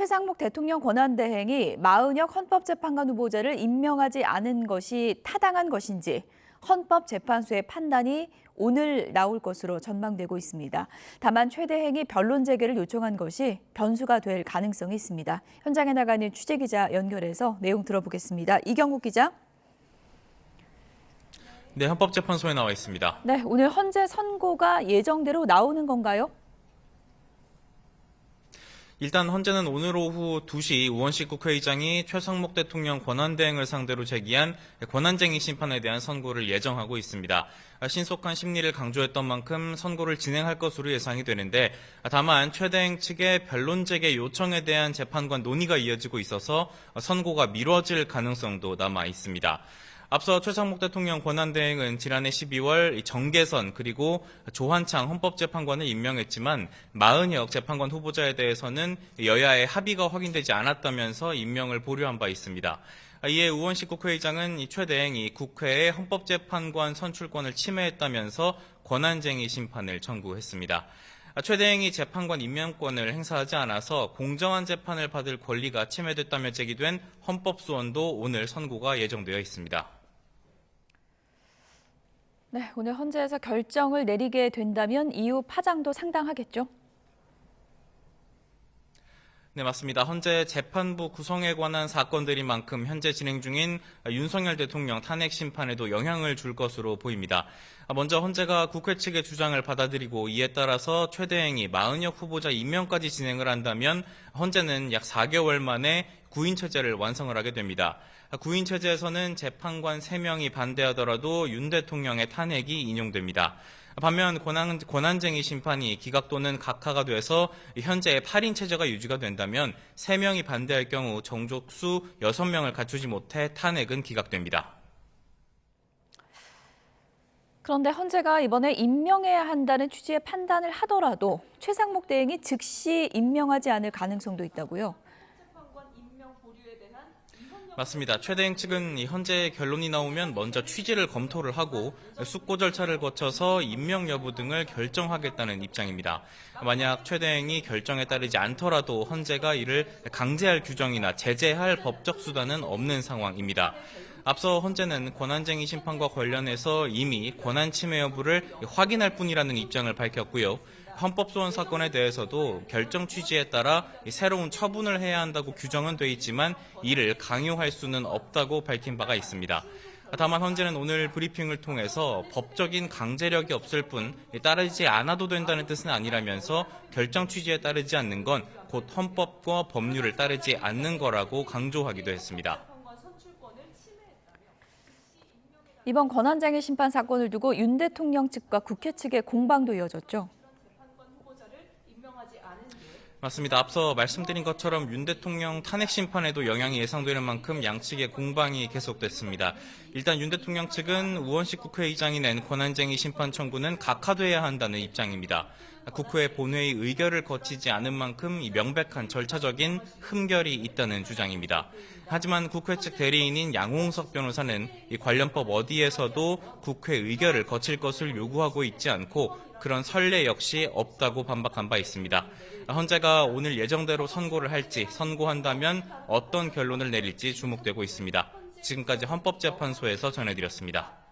최상목 대통령 권한대행이 마은혁 헌법재판관 후보자를 임명하지 않은 것이 타당한 것인지 헌법재판소의 판단이 오늘 나올 것으로 전망되고 있습니다. 다만 최 대행이 변론 재개를 요청한 것이 변수가 될 가능성이 있습니다. 현장에 나가는 취재기자 연결해서 내용 들어보겠습니다. 이경국 기자. 네, 헌법재판소에 나와 있습니다. 네, 오늘 헌재 선고가 예정대로 나오는 건가요? 일단 헌재는 오늘 오후 2시 우원식 국회의장이 최상목 대통령 권한대행을 상대로 제기한 권한쟁의 심판에 대한 선고를 예정하고 있습니다. 신속한 심리를 강조했던 만큼 선고를 진행할 것으로 예상이 되는데, 다만 최 대행 측의 변론 재개 요청에 대한 재판관 논의가 이어지고 있어서 선고가 미뤄질 가능성도 남아 있습니다. 앞서 최상목 대통령 권한대행은 지난해 12월 정계선 그리고 조한창 헌법재판관을 임명했지만 마은혁 재판관 후보자에 대해서는 여야의 합의가 확인되지 않았다면서 임명을 보류한 바 있습니다. 이에 우원식 국회의장은 최 대행이 국회의 헌법재판관 선출권을 침해했다면서 권한쟁의 심판을 청구했습니다. 최 대행이 재판관 임명권을 행사하지 않아서 공정한 재판을 받을 권리가 침해됐다며 제기된 헌법소원도 오늘 선고가 예정되어 있습니다. 네, 오늘 헌재에서 결정을 내리게 된다면 이후 파장도 상당하겠죠? 네, 맞습니다. 헌재 재판부 구성에 관한 사건들인 만큼 현재 진행 중인 윤석열 대통령 탄핵 심판에도 영향을 줄 것으로 보입니다. 먼저 헌재가 국회 측의 주장을 받아들이고 이에 따라서 최 대행이 마은혁 후보자 임명까지 진행을 한다면 헌재는 약 4개월 만에 구인 체제를 완성을 하게 됩니다. 구인 체제에서는 재판관 3명이 반대하더라도 윤 대통령의 탄핵이 인용됩니다. 반면 권한쟁의 심판이 기각 또는 각하가 돼서 현재의 8인 체제가 유지가 된다면 3명이 반대할 경우 정족수 6명을 갖추지 못해 탄핵은 기각됩니다. 그런데 헌재가 이번에 임명해야 한다는 취지의 판단을 하더라도 최상목 대행이 즉시 임명하지 않을 가능성도 있다고요? 맞습니다. 최 대행 측은 현재 결론이 나오면 먼저 취지를 검토를 하고 숙고 절차를 거쳐서 임명 여부 등을 결정하겠다는 입장입니다. 만약 최 대행이 결정에 따르지 않더라도 헌재가 이를 강제할 규정이나 제재할 법적 수단은 없는 상황입니다. 앞서 헌재는 권한쟁의 심판과 관련해서 이미 권한 침해 여부를 확인할 뿐이라는 입장을 밝혔고요. 헌법소원 사건에 대해서도 결정 취지에 따라 새로운 처분을 해야 한다고 규정은 돼 있지만 이를 강요할 수는 없다고 밝힌 바가 있습니다. 다만 헌재는 오늘 브리핑을 통해서 법적인 강제력이 없을 뿐 따르지 않아도 된다는 뜻은 아니라면서 결정 취지에 따르지 않는 건 곧 헌법과 법률을 따르지 않는 거라고 강조하기도 했습니다. 이번 권한쟁의 심판 사건을 두고 윤 대통령 측과 국회 측의 공방도 이어졌죠. 맞습니다. 앞서 말씀드린 것처럼 윤 대통령 탄핵 심판에도 영향이 예상되는 만큼 양측의 공방이 계속됐습니다. 일단 윤 대통령 측은 우원식 국회의장이 낸 권한쟁의 심판 청구는 각하돼야 한다는 입장입니다. 국회 본회의 의결을 거치지 않은 만큼 명백한 절차적인 흠결이 있다는 주장입니다. 하지만 국회 측 대리인인 양홍석 변호사는 이 관련법 어디에서도 국회 의결을 거칠 것을 요구하고 있지 않고 그런 선례 역시 없다고 반박한 바 있습니다. 헌재가 오늘 예정대로 선고를 할지, 선고한다면 어떤 결론을 내릴지 주목되고 있습니다. 지금까지 헌법재판소에서 전해드렸습니다.